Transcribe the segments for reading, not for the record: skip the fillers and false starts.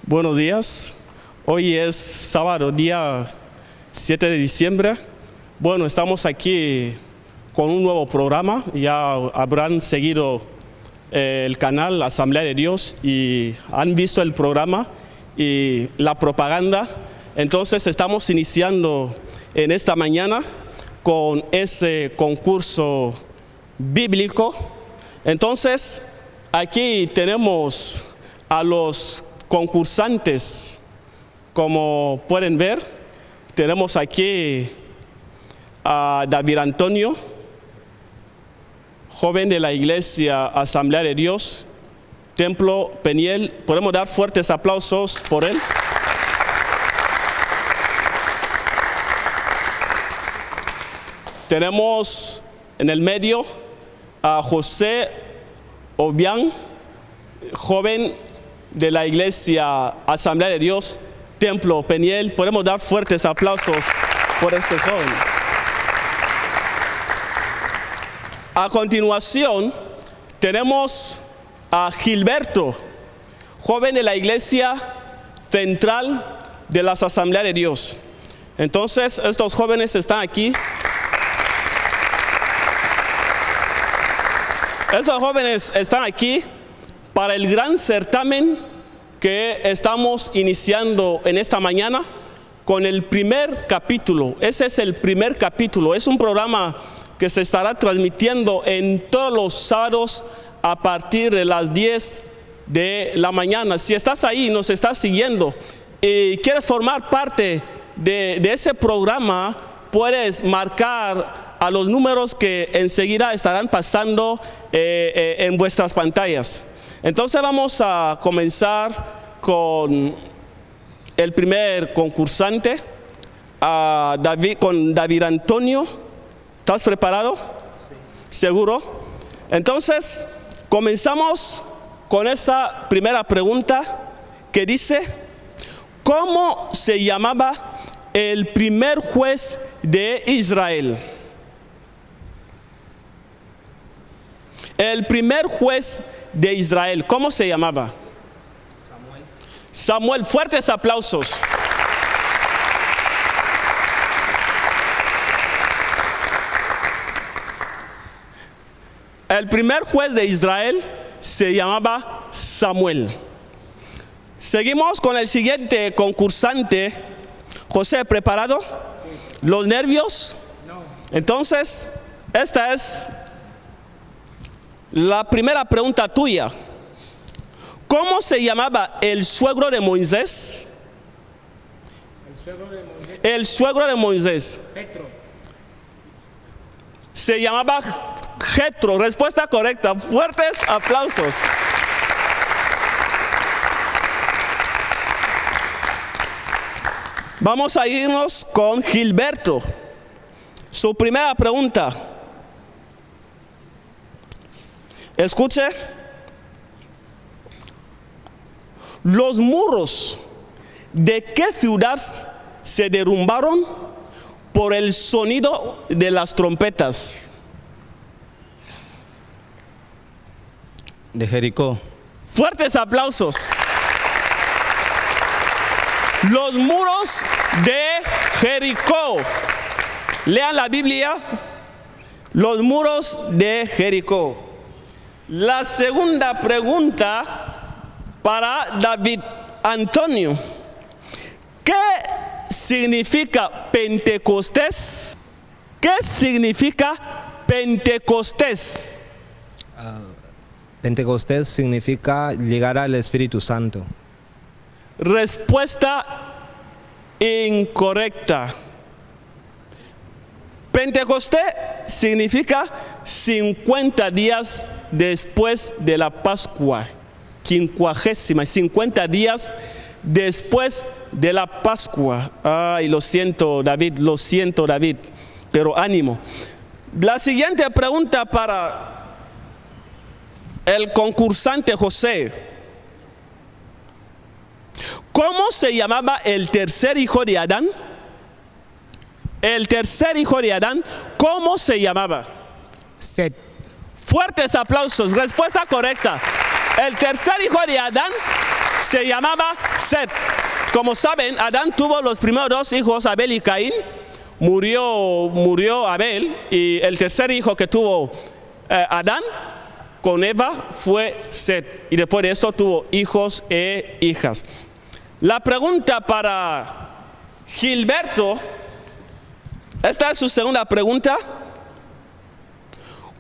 Buenos días. Hoy es sábado, día 7 de diciembre. Bueno, estamos aquí con un nuevo programa. Ya habrán seguido el canal Asamblea de Dios y han visto el programa y la propaganda. Entonces estamos iniciando en esta mañana con ese concurso bíblico. Entonces aquí tenemos a los concursantes. Como pueden ver, tenemos aquí a David Antonio, joven de la Iglesia Asamblea de Dios, Templo Peniel. Podemos dar fuertes aplausos por él. Tenemos en el medio a José Obiang, joven de la Iglesia Asamblea de Dios, Templo Peniel. Podemos dar fuertes aplausos por este joven. A continuación, tenemos a Gilberto, joven de la Iglesia Central de las Asambleas de Dios. Entonces, estos jóvenes están aquí. Estos jóvenes están aquí para el gran certamen que estamos iniciando en esta mañana con el primer capítulo. Ese es el primer capítulo. Es un programa que se estará transmitiendo en todos los sábados a partir de las 10 de la mañana. Si estás ahí, nos estás siguiendo y quieres formar parte de ese programa, puedes marcar a los números que enseguida estarán pasando en vuestras pantallas. Entonces vamos a comenzar con el primer concursante, con David Antonio. ¿Estás preparado? Sí. ¿Seguro? Entonces comenzamos con esa primera pregunta que dice: ¿cómo se llamaba el primer juez de Israel? El primer juez de Israel, ¿cómo se llamaba? Samuel. Fuertes aplausos. El primer juez de Israel se llamaba Samuel. Seguimos con el siguiente concursante. José, ¿preparado? Sí. ¿Los nervios? No. Entonces, esta es la primera pregunta tuya. ¿Cómo se llamaba el suegro de Moisés? El suegro de Moisés. El suegro de Moisés. Jetro. Se llamaba Jetro. Respuesta correcta. Fuertes aplausos. Vamos a irnos con Gilberto. Su primera pregunta. Escuche. ¿Los muros de qué ciudad se derrumbaron por el sonido de las trompetas? De Jericó. Fuertes aplausos. Los muros de Jericó. Lean la Biblia. Los muros de Jericó. La segunda pregunta para David Antonio. ¿Qué significa Pentecostés? ¿Qué significa Pentecostés? Pentecostés significa llegar al Espíritu Santo. Respuesta incorrecta. Pentecostés significa 50 días después de la Pascua. 50 días después de la Pascua. Ay, lo siento, David, pero ánimo. La siguiente pregunta para el concursante José. ¿Cómo se llamaba el tercer hijo de Adán? El tercer hijo de Adán, ¿cómo se llamaba? Set. Fuertes aplausos. Respuesta correcta. El tercer hijo de Adán se llamaba Set. Como saben, Adán tuvo los primeros dos hijos, Abel y Caín. Murió Abel, y el tercer hijo que tuvo Adán con Eva fue Set. Y después de esto tuvo hijos e hijas. La pregunta para Gilberto, esta es su segunda pregunta.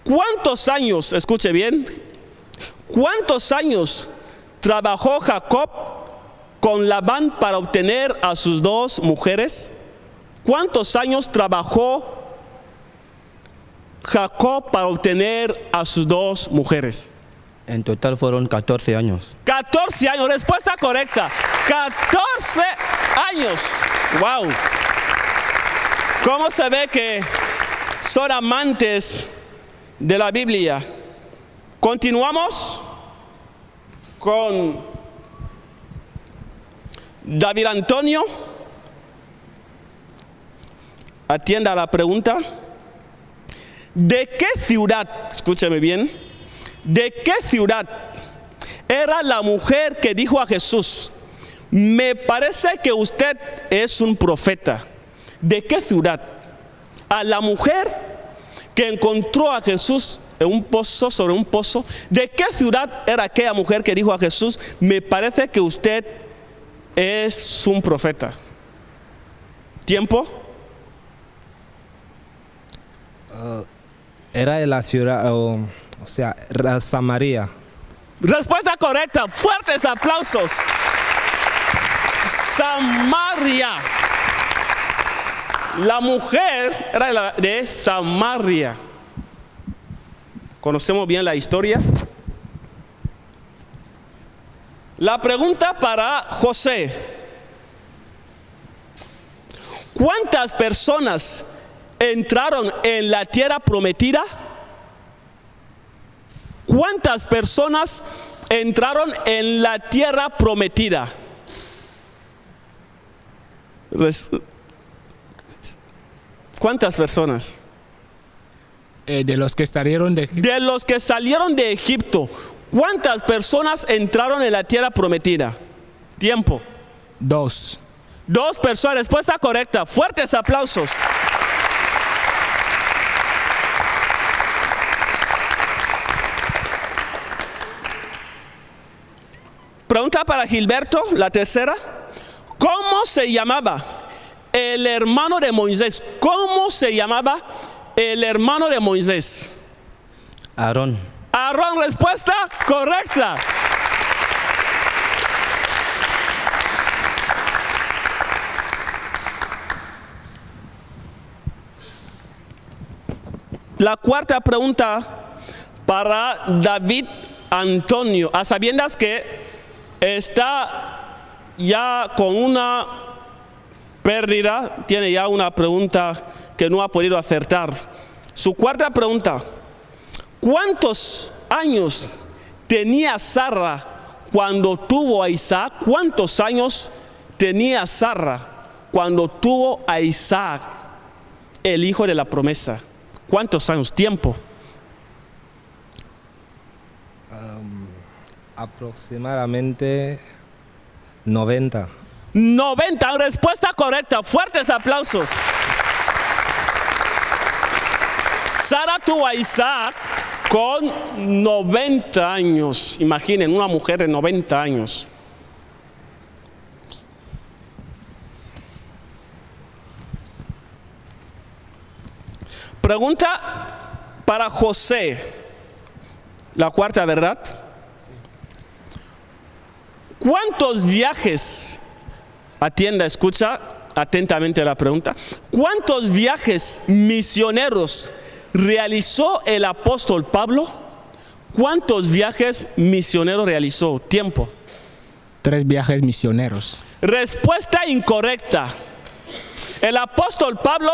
¿Cuántos años, escuche bien, cuántos años trabajó Jacob con Labán para obtener a sus dos mujeres? ¿Cuántos años trabajó Jacob para obtener a sus dos mujeres? En total fueron 14 años. 14 años, respuesta correcta. 14 años. Wow. ¿Cómo se ve que son amantes de la Biblia? Continuamos con David Antonio. Atienda a la pregunta. ¿De qué ciudad, escúcheme bien, de qué ciudad era la mujer que dijo a Jesús: me parece que usted es un profeta? ¿De qué ciudad? A la mujer que encontró a Jesús en un pozo, sobre un pozo. ¿De qué ciudad era aquella mujer que dijo a Jesús: me parece que usted es un profeta? ¿Tiempo? Era de la ciudad, o sea, Samaria. Respuesta correcta. Fuertes aplausos. Samaria. La mujer era de Samaria. Conocemos bien la historia. La pregunta para José: ¿cuántas personas entraron en la tierra prometida? ¿Cuántas personas entraron en la tierra prometida? ¿Cuántas personas? De los que salieron de De los que salieron de Egipto, ¿cuántas personas entraron en la tierra prometida? Tiempo. 2. 2 personas. Respuesta correcta. Fuertes aplausos. Pregunta para Gilberto, la tercera. ¿Cómo se llamaba el hermano de Moisés? ¿Cómo se llamaba el hermano de Moisés? Aarón. Aarón, respuesta correcta. La cuarta pregunta para David Antonio. A sabiendas que está ya con una pérdida, tiene ya una pregunta que no ha podido acertar. Su cuarta pregunta: ¿cuántos años tenía Sara cuando tuvo a Isaac? ¿Cuántos años tenía Sara cuando tuvo a Isaac, el hijo de la promesa? ¿Cuántos años? Tiempo. Aproximadamente 90. 90, respuesta correcta. Fuertes aplausos. Sara tuvo a Isaac con 90 años. Imaginen, una mujer de 90 años. Pregunta para José. La cuarta, ¿verdad? ¿Cuántos viajes, atienda, escucha atentamente la pregunta, cuántos viajes misioneros realizó el apóstol Pablo? ¿Cuántos viajes misioneros realizó? Tiempo. 3 viajes misioneros. Respuesta incorrecta. El apóstol Pablo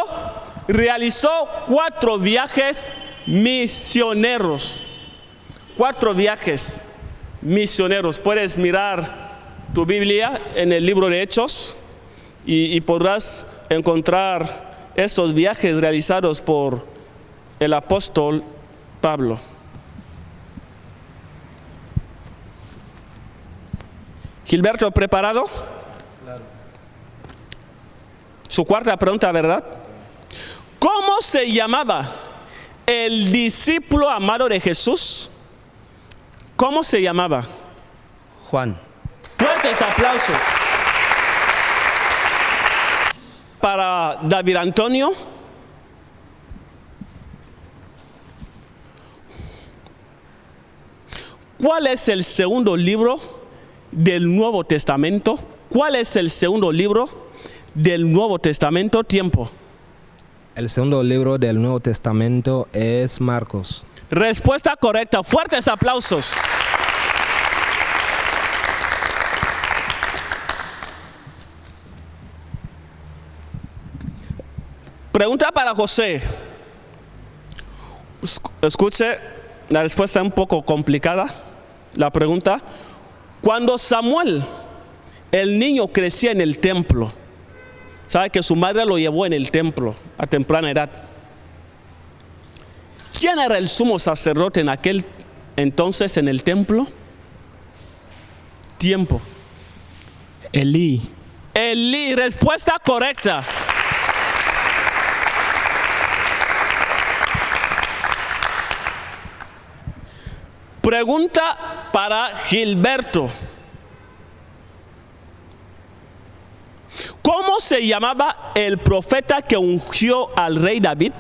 realizó 4 viajes misioneros. 4 viajes misioneros. Puedes mirar tu Biblia en el libro de Hechos y podrás encontrar estos viajes realizados por el apóstol Pablo. Gilberto, ¿preparado? Claro. Su cuarta pregunta, ¿verdad? ¿Cómo se llamaba el discípulo amado de Jesús? ¿Cómo se llamaba? Juan. Fuertes aplausos. Para David Antonio. ¿Cuál es el segundo libro del Nuevo Testamento? ¿Cuál es el segundo libro del Nuevo Testamento? Tiempo. El segundo libro del Nuevo Testamento es Marcos. Respuesta correcta. Fuertes aplausos. Pregunta para José. Escuche, la respuesta es un poco complicada. La pregunta: cuando Samuel, el niño, crecía en el templo, sabe que su madre lo llevó en el templo a temprana edad. ¿Quién era el sumo sacerdote en aquel entonces en el templo? Tiempo. Elí. Elí, respuesta correcta. Pregunta para Gilberto. ¿Cómo se llamaba el profeta que ungió al rey David?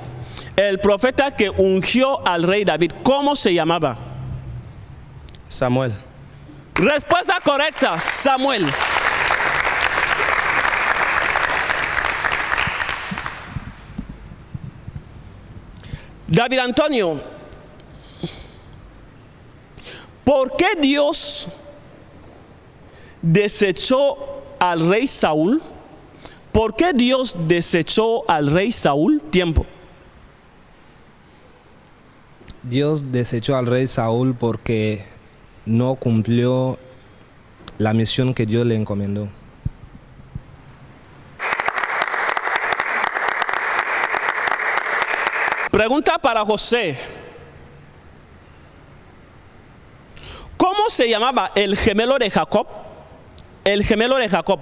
El profeta que ungió al rey David, ¿cómo se llamaba? Samuel. Respuesta correcta, Samuel. David Antonio, ¿por qué Dios desechó al rey Saúl? ¿Por qué Dios desechó al rey Saúl? Tiempo. Dios desechó al rey Saúl porque no cumplió la misión que Dios le encomendó. Pregunta para José. ¿Cómo se llamaba el gemelo de Jacob? El gemelo de Jacob.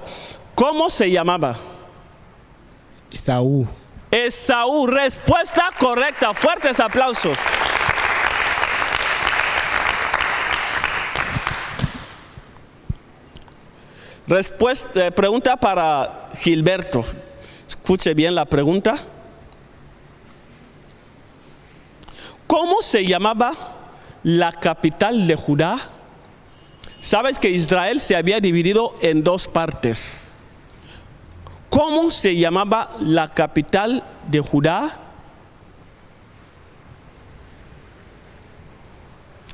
¿Cómo se llamaba? Esaú. Esaú. Respuesta correcta. Fuertes aplausos. Pregunta para Gilberto. Escuche bien la pregunta. ¿Cómo se llamaba la capital de Judá? Sabes que Israel se había dividido en dos partes. ¿Cómo se llamaba la capital de Judá?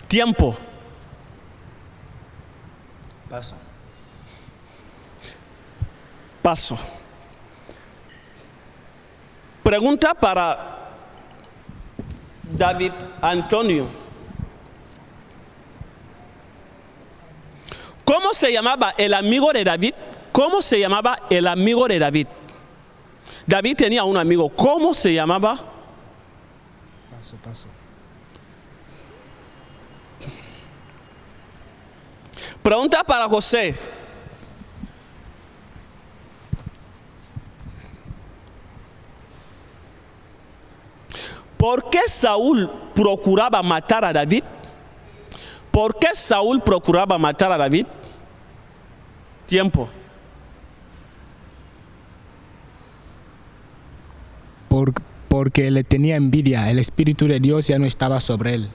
Tiempo. Paso. Pregunta para David Antonio. ¿Cómo se llamaba el amigo de David? ¿Cómo se llamaba el amigo de David? David tenía un amigo. ¿Cómo se llamaba? Paso. Pregunta para José. ¿Por qué Saúl procuraba matar a David? ¿Por qué Saúl procuraba matar a David? Tiempo. Porque le tenía envidia. El Espíritu de Dios ya no estaba sobre él.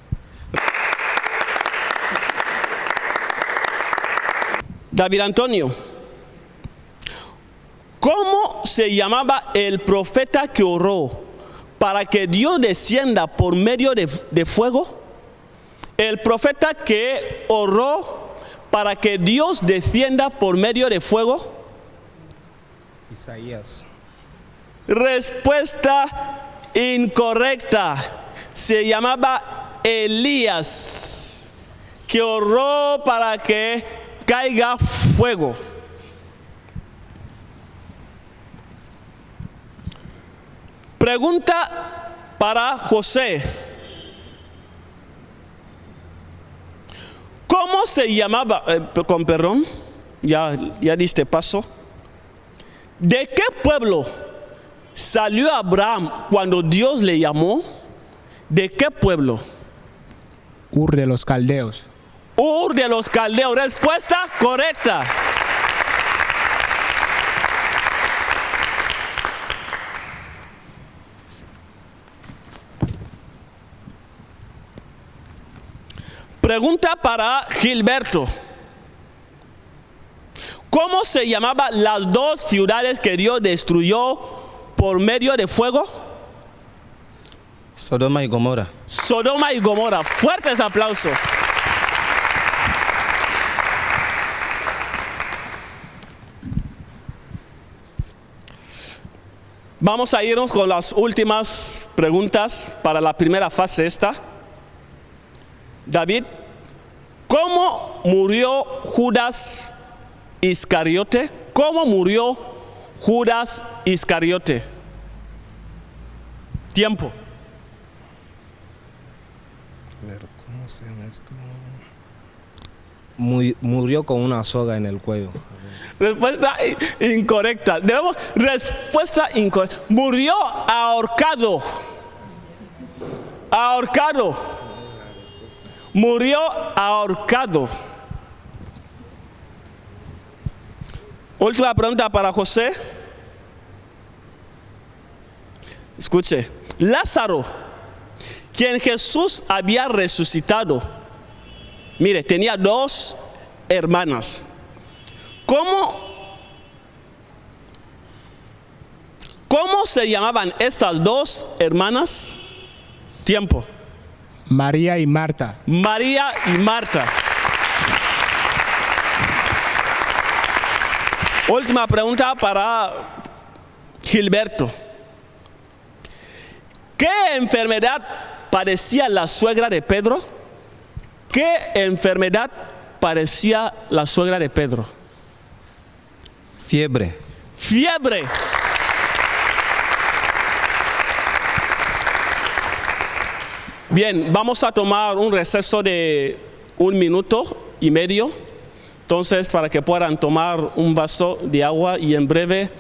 David Antonio, ¿cómo se llamaba el profeta que oró para que Dios descienda por medio de fuego? El profeta que oró para que Dios descienda por medio de fuego. Isaías. Respuesta incorrecta. Se llamaba Elías, que oró para que caiga fuego. Pregunta para José. ¿Cómo se llamaba, con perdón? ya diste paso. ¿De qué pueblo salió Abraham cuando Dios le llamó? ¿De qué pueblo? Ur de los Caldeos. Ur de los Caldeos. Respuesta correcta. Pregunta para Gilberto. ¿Cómo se llamaban las dos ciudades que Dios destruyó por medio de fuego? Sodoma y Gomorra. Sodoma y Gomorra. Fuertes aplausos. Vamos a irnos con las últimas preguntas para la primera fase esta. David, ¿cómo murió Judas Iscariote? ¿Cómo murió Judas Iscariote? Tiempo. A ver, ¿cómo se llama esto? Murió con una soga en el cuello. Respuesta incorrecta. Respuesta incorrecta. Murió ahorcado. Ahorcado. Murió ahorcado. Última pregunta para José. Escuche. Lázaro, quien Jesús había resucitado, mire, tenía dos hermanas. ¿Cómo se llamaban estas dos hermanas? Tiempo. María y Marta. María y Marta. Última pregunta para Gilberto. ¿Qué enfermedad padecía la suegra de Pedro? ¿Qué enfermedad padecía la suegra de Pedro? Fiebre. Fiebre. Bien, vamos a tomar un receso de 1 minuto y medio. Entonces, para que puedan tomar un vaso de agua y en breve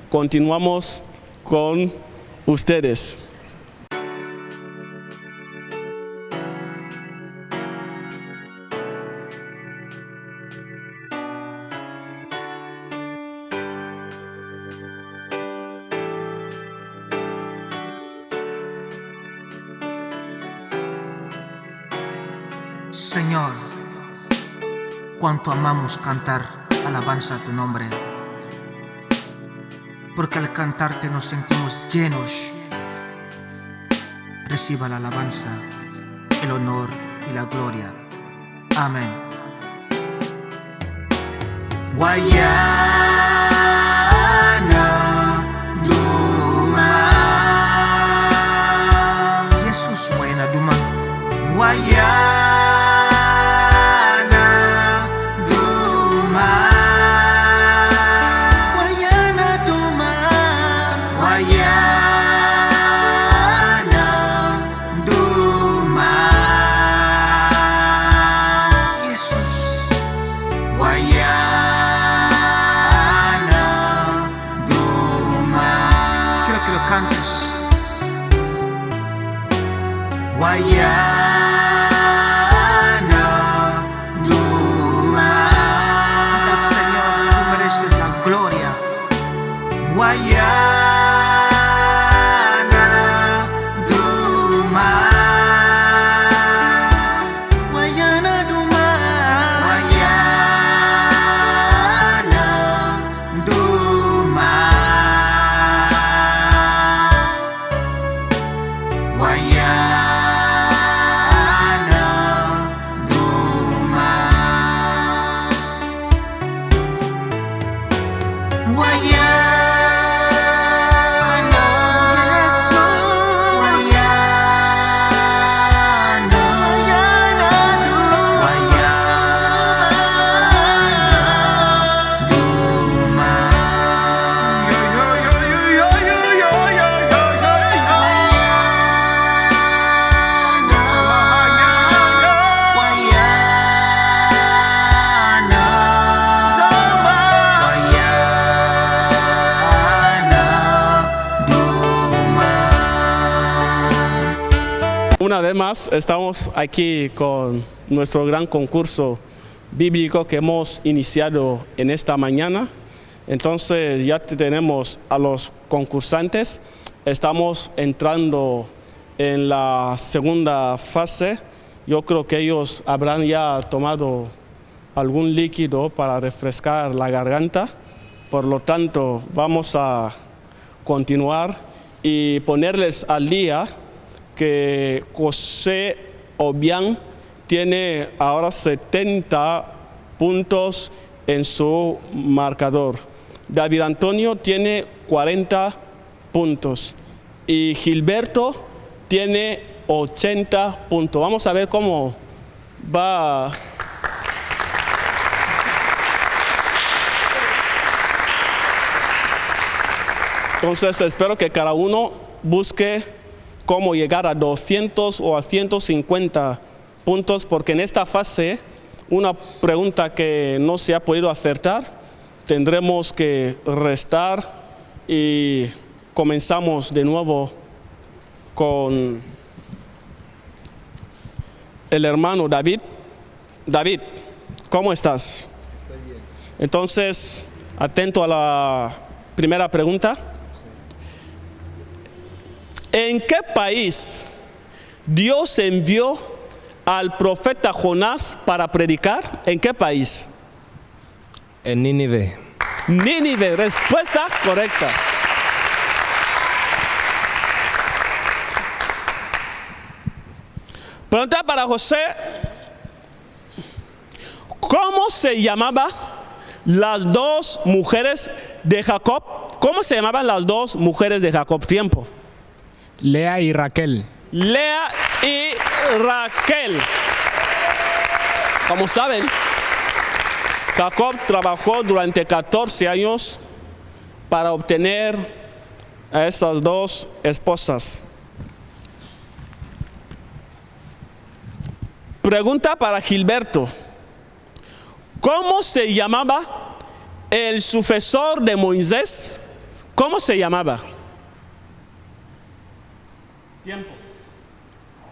continuamos con ustedes. Señor, cuánto amamos cantar alabanza a tu nombre, porque al cantarte nos sentimos llenos. Reciba la alabanza, el honor y la gloria. Amén. Wayana Duma, Jesus Wayana Duma, Wayana Duma, Wayana Duma, Wayana Duma, Jesus Wayana Duma. Quiero que lo cantes. Wayana Duma. Al Señor, tú mereces la gloria. Wayana Duma, Wayana Duma, Wayana Duma, Wayana Una vez más, estamos aquí con nuestro gran concurso bíblico que hemos iniciado en esta mañana. Entonces ya tenemos a los concursantes. Estamos entrando en la segunda fase. Yo creo que ellos habrán ya tomado algún líquido para refrescar la garganta. Por lo tanto, vamos a continuar y ponerles al día que José Obiang tiene ahora 70 puntos en su marcador. David Antonio tiene 40 puntos y Gilberto tiene 80 puntos. Vamos a ver cómo va. Entonces espero que cada uno busque cómo llegar a 200 o a 150 puntos, porque en esta fase, una pregunta que no se ha podido acertar, tendremos que restar y comenzamos de nuevo con el hermano David. David, ¿cómo estás? Estoy bien. Entonces, atento a la primera pregunta. ¿En qué país Dios envió al profeta Jonás para predicar? ¿En qué país? En Nínive. Nínive, respuesta correcta. Pregunta para José. ¿Cómo se llamaban las dos mujeres de Jacob? ¿Cómo se llamaban las dos mujeres de Jacob? Tiempo. Lea y Raquel. Lea y Raquel. Como saben, Jacob trabajó durante 14 años para obtener a esas dos esposas. Pregunta para Gilberto. ¿Cómo se llamaba el sucesor de Moisés? ¿Cómo se llamaba? Tiempo.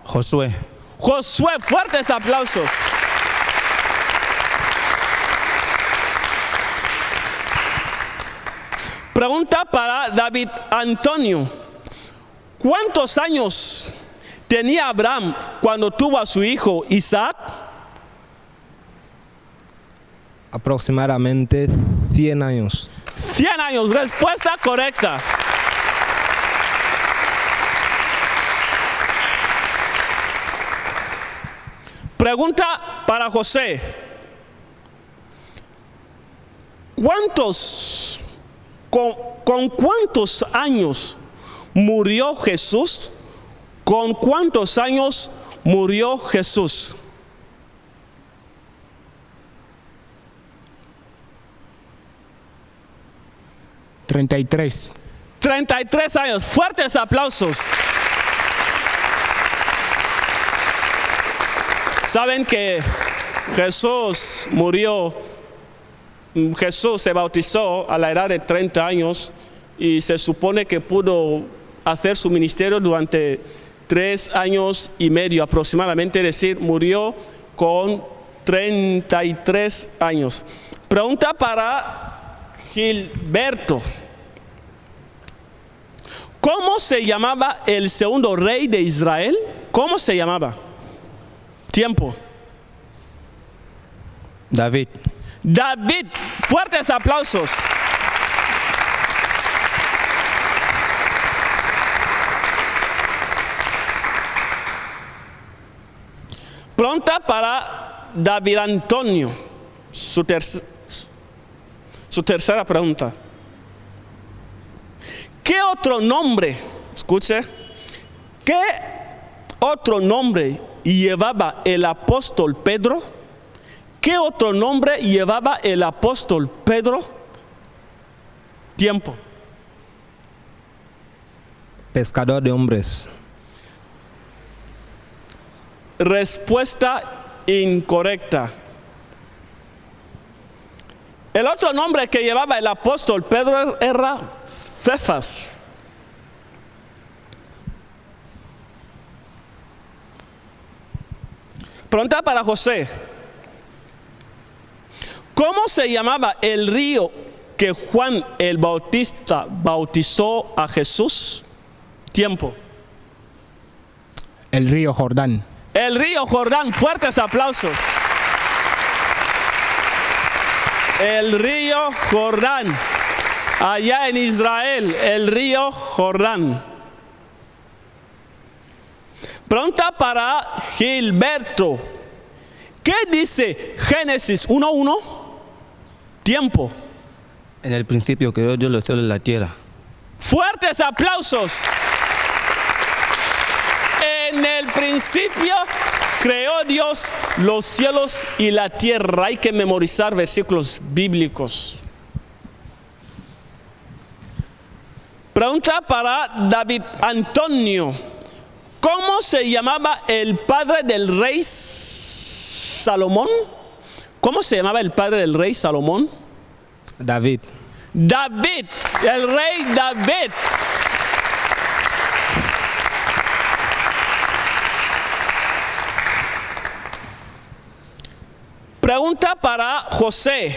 Josué. Josué, fuertes aplausos. Pregunta para David Antonio. ¿Cuántos años tenía Abraham cuando tuvo a su hijo Isaac? Aproximadamente 100 años. 100 años, respuesta correcta. Pregunta para José. ¿Con cuántos años murió Jesús? ¿Con cuántos años murió Jesús? $33. 33 años. Fuertes aplausos. Saben que Jesús se bautizó a la edad de 30 años y se supone que pudo hacer su ministerio durante 3 años y medio aproximadamente, es decir, murió con 33 años. Pregunta para Gilberto. ¿Cómo se llamaba el segundo rey de Israel? ¿Cómo se llamaba? Tiempo. David. David, fuertes aplausos. Pregunta para David Antonio. Su tercera pregunta. ¿Qué otro nombre, escuche, qué otro nombre llevaba el apóstol Pedro? ¿Qué otro nombre llevaba el apóstol Pedro? Tiempo. Pescador de hombres. Respuesta incorrecta. El otro nombre que llevaba el apóstol Pedro era Cefas. Pregunta para José. ¿Cómo se llamaba el río que Juan el Bautista bautizó a Jesús? Tiempo. El río Jordán. El río Jordán. Fuertes aplausos. El río Jordán. Allá en Israel, el río Jordán. Pregunta para Gilberto. ¿Qué dice Génesis 1:1? Tiempo. En el principio creó Dios los cielos y la tierra. Fuertes aplausos. En el principio creó Dios los cielos y la tierra. Hay que memorizar versículos bíblicos. Pregunta para David Antonio. ¿Cómo se llamaba el padre del rey Salomón? ¿Cómo se llamaba el padre del rey Salomón? David. David, el rey David. Pregunta para José.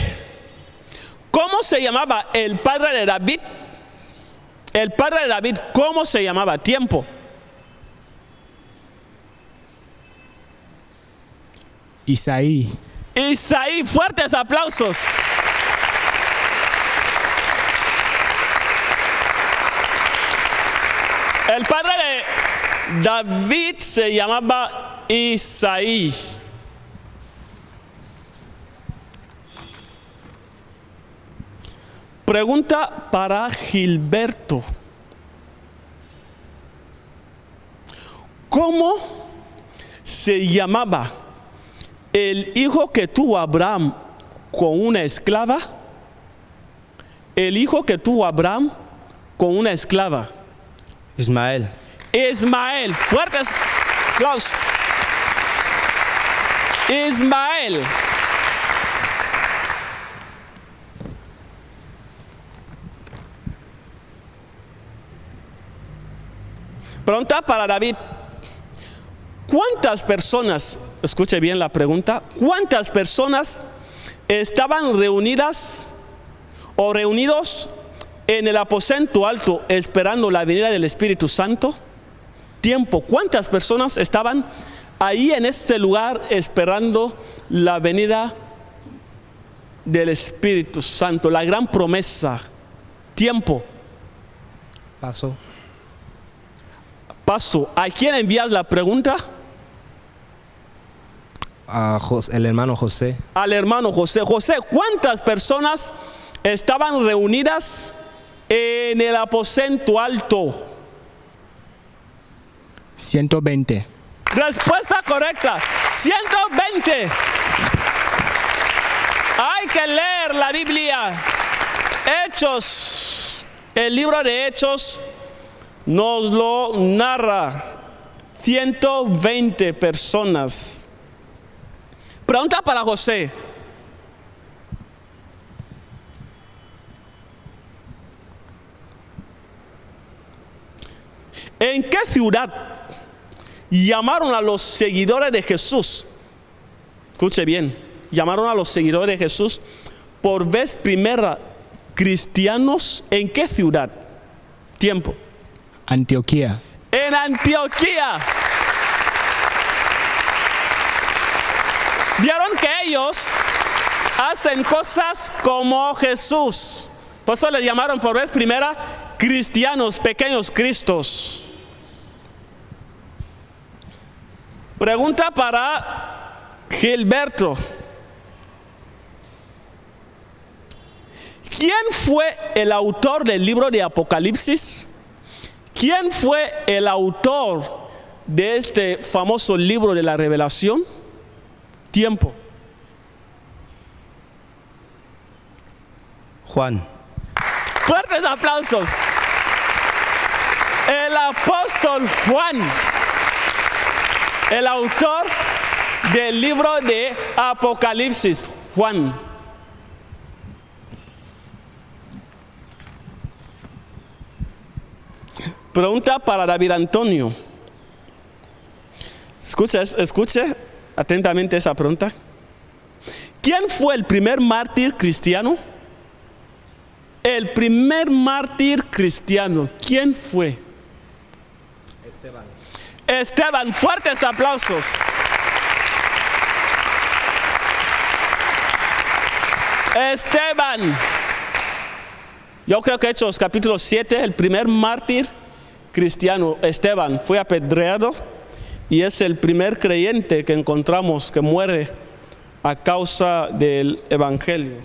¿Cómo se llamaba el padre de David? El padre de David, ¿cómo se llamaba? Tiempo. Isaí. Isaí, fuertes aplausos. El padre de David se llamaba Isaí. Pregunta para Gilberto. ¿Cómo se llamaba el hijo que tuvo Abraham con una esclava? El hijo que tuvo Abraham con una esclava. Ismael. Ismael. Fuertes aplausos. Ismael. Pregunta para David. ¿Cuántas personas, escuche bien la pregunta, cuántas personas estaban reunidas o reunidos en el aposento alto esperando la venida del Espíritu Santo? Tiempo. ¿Cuántas personas estaban ahí en este lugar esperando la venida del Espíritu Santo? La gran promesa. Tiempo. Pasó. Paso. ¿A quién envías la pregunta? A el hermano José. Al hermano José. José, ¿cuántas personas estaban reunidas en el aposento alto? 120. Respuesta correcta. 120. Hay que leer la Biblia. Hechos. El libro de Hechos nos lo narra. 120 personas. Pregunta para José. ¿En qué ciudad llamaron a los seguidores de Jesús? Escuche bien. Llamaron a los seguidores de Jesús por vez primera cristianos. ¿En qué ciudad? Tiempo. Antioquía. En Antioquía. Vieron que ellos hacen cosas como Jesús. Por eso les llamaron por vez primera cristianos, pequeños cristos. Pregunta para Gilberto. ¿Quién fue el autor del libro de Apocalipsis? ¿Quién fue el autor de este famoso libro de la Revelación? Tiempo. Juan. Fuertes aplausos. El apóstol Juan, el autor del libro de Apocalipsis, Juan. Pregunta para David Antonio. Escuche atentamente esa pregunta. ¿Quién fue el primer mártir cristiano? El primer mártir cristiano, ¿quién fue? Esteban. Esteban, fuertes aplausos. Esteban. Yo creo que Hechos capítulo 7, el primer mártir cristiano, Esteban, fue apedreado y es el primer creyente que encontramos que muere a causa del evangelio.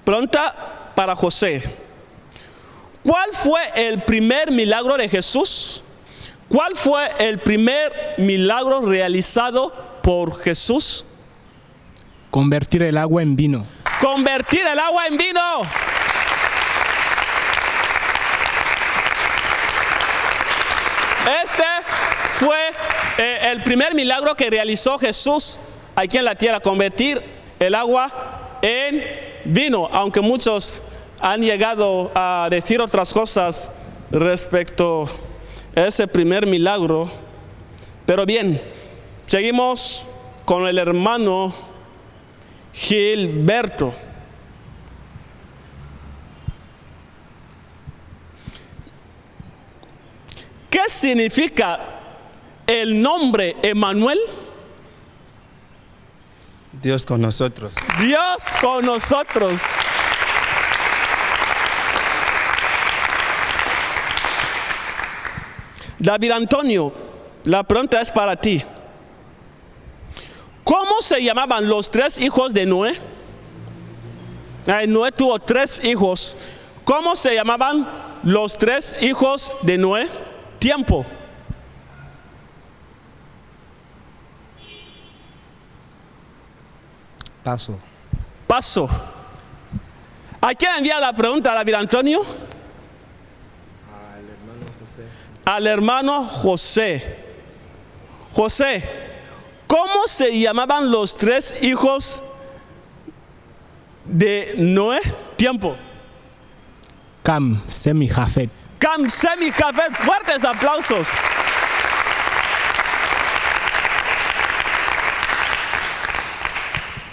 Pregunta para José. ¿Cuál fue el primer milagro de Jesús? ¿Cuál fue el primer milagro realizado por Jesús? Convertir el agua en vino. Convertir el agua en vino. Este fue el primer milagro que realizó Jesús aquí en la tierra, convertir el agua en vino, aunque muchos han llegado a decir otras cosas respecto a ese primer milagro. Pero bien, seguimos con el hermano Gilberto. ¿Qué significa el nombre Emmanuel? Dios con nosotros. Dios con nosotros. David Antonio, la pregunta es para ti. ¿Cómo se llamaban los 3 hijos de Noé? Noé tuvo 3 hijos. ¿Cómo se llamaban los 3 hijos de Noé? Tiempo. Paso. Paso. ¿A quién envía la pregunta, David Antonio? Al hermano José. Al hermano José. José, ¿cómo se llamaban los 3 hijos de Noé? Tiempo. Cam, Sem y Jafet. Cam, Sem y Jafet, fuertes aplausos.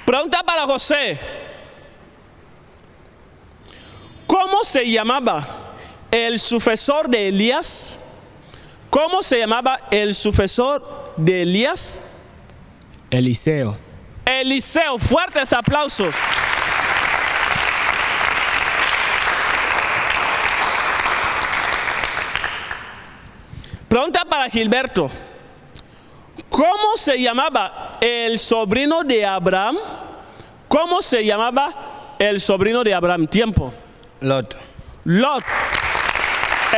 Pregunta para José. ¿Cómo se llamaba el sucesor de Elías? ¿Cómo se llamaba el sucesor de Elías? Eliseo. Eliseo, fuertes aplausos. Pregunta para Gilberto. ¿Cómo se llamaba el sobrino de Abraham? ¿Cómo se llamaba el sobrino de Abraham? Tiempo. Lot. Lot,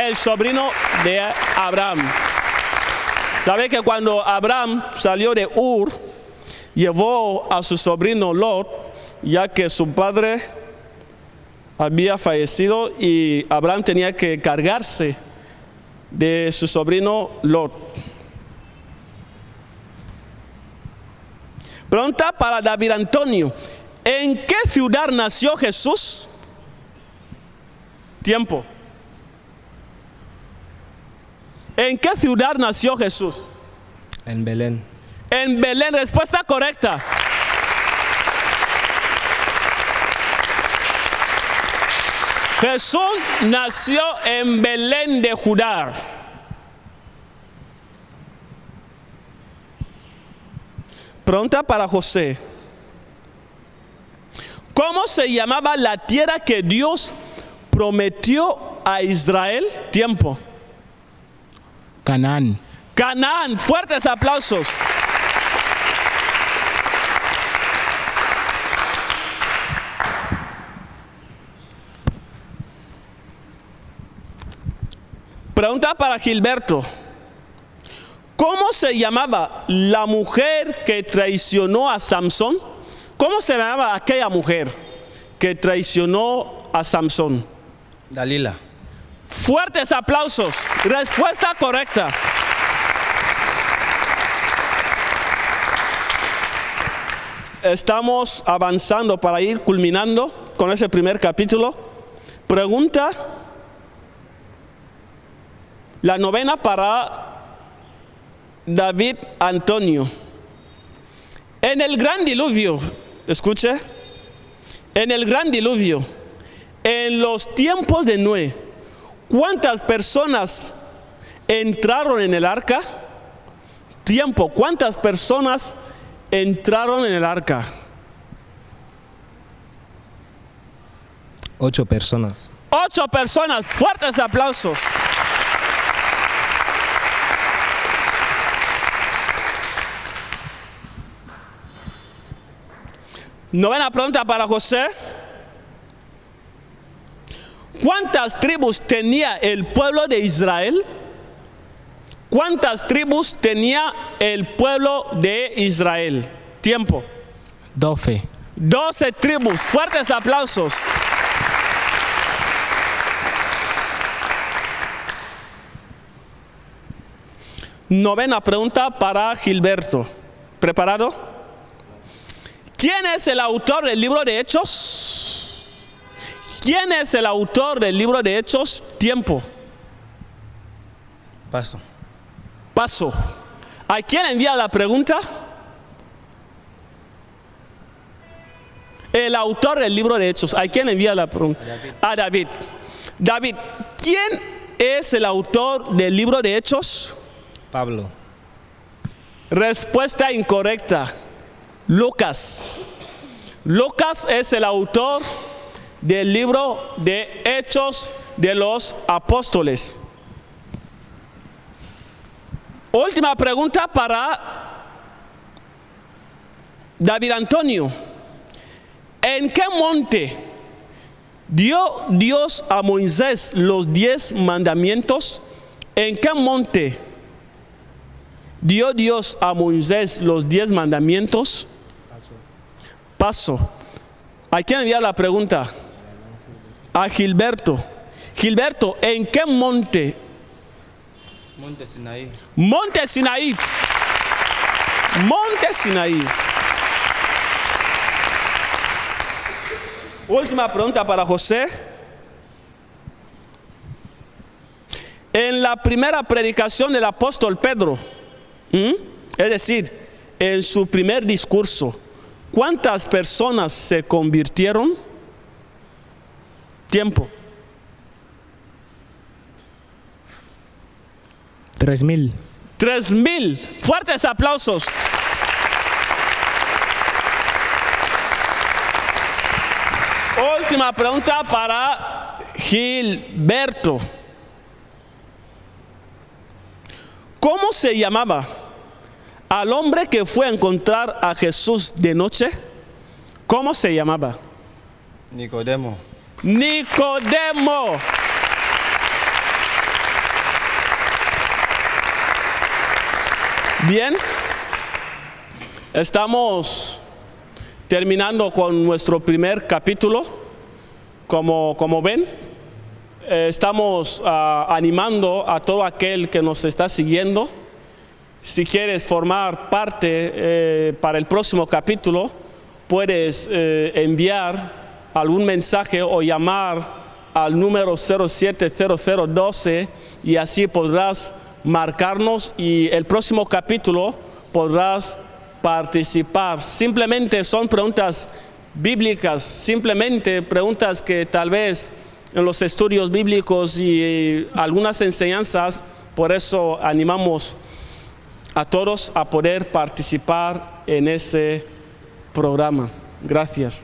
el sobrino de Abraham. ¿Sabe que cuando Abraham salió de Ur, llevó a su sobrino Lot, ya que su padre había fallecido y Abraham tenía que cargarse de su sobrino Lot? Pregunta para David Antonio. ¿En qué ciudad nació Jesús? Tiempo. ¿En qué ciudad nació Jesús? En Belén. En Belén, respuesta correcta. Jesús nació en Belén de Judá. Pregunta para José. ¿Cómo se llamaba la tierra que Dios prometió a Israel? Tiempo. Canaán. Canaán, fuertes aplausos. Pregunta para Gilberto. ¿Cómo se llamaba la mujer que traicionó a Samson? ¿Cómo se llamaba aquella mujer que traicionó a Samson? Dalila. Fuertes aplausos. Respuesta correcta. Estamos avanzando para ir culminando con ese primer capítulo. Pregunta, la novena para David Antonio. En el gran diluvio, escuche, en el gran diluvio, en los tiempos de Noé, ¿cuántas personas entraron en el arca? Tiempo, ¿cuántas personas entraron en el arca? 8 personas. 8 personas, fuertes aplausos. Novena pregunta para José. ¿Cuántas tribus tenía el pueblo de Israel? ¿Cuántas tribus tenía el pueblo de Israel? Tiempo. 12. 12 tribus, fuertes aplausos. Novena pregunta para Gilberto. ¿Preparado? ¿Quién es el autor del libro de Hechos? ¿Quién es el autor del libro de Hechos? Tiempo. Paso. Paso. ¿A quién envía la pregunta? El autor del libro de Hechos. ¿A quién envía la pregunta? A David. David, ¿quién es el autor del libro de Hechos? Pablo. Respuesta incorrecta. Lucas. Lucas es el autor del libro de Hechos de los Apóstoles. Última pregunta para David Antonio. ¿En qué monte dio Dios a Moisés los 10 mandamientos? ¿En qué monte dio Dios a Moisés los 10 mandamientos? Paso. ¿A quién envía la pregunta? A Gilberto. Gilberto, ¿en qué monte? Monte Sinaí. Monte Sinaí. Monte Sinaí. Última pregunta para José. En la primera predicación del apóstol Pedro, es decir, en su primer discurso, ¿cuántas personas se convirtieron? Tiempo. 3,000. 3,000. Fuertes aplausos. Última pregunta para Gilberto. ¿Cómo se llamaba al hombre que fue a encontrar a Jesús de noche? ¿Cómo se llamaba? Nicodemo. Nicodemo. Bien, estamos terminando con nuestro primer capítulo. Como ven, estamos animando a todo aquel que nos está siguiendo. Si quieres formar parte para el próximo capítulo, puedes enviar algún mensaje o llamar al número 070012 y así podrás marcarnos y el próximo capítulo podrás participar. Simplemente son preguntas bíblicas, simplemente preguntas que tal vez en los estudios bíblicos y algunas enseñanzas, por eso animamos a todos a poder participar en ese programa. Gracias.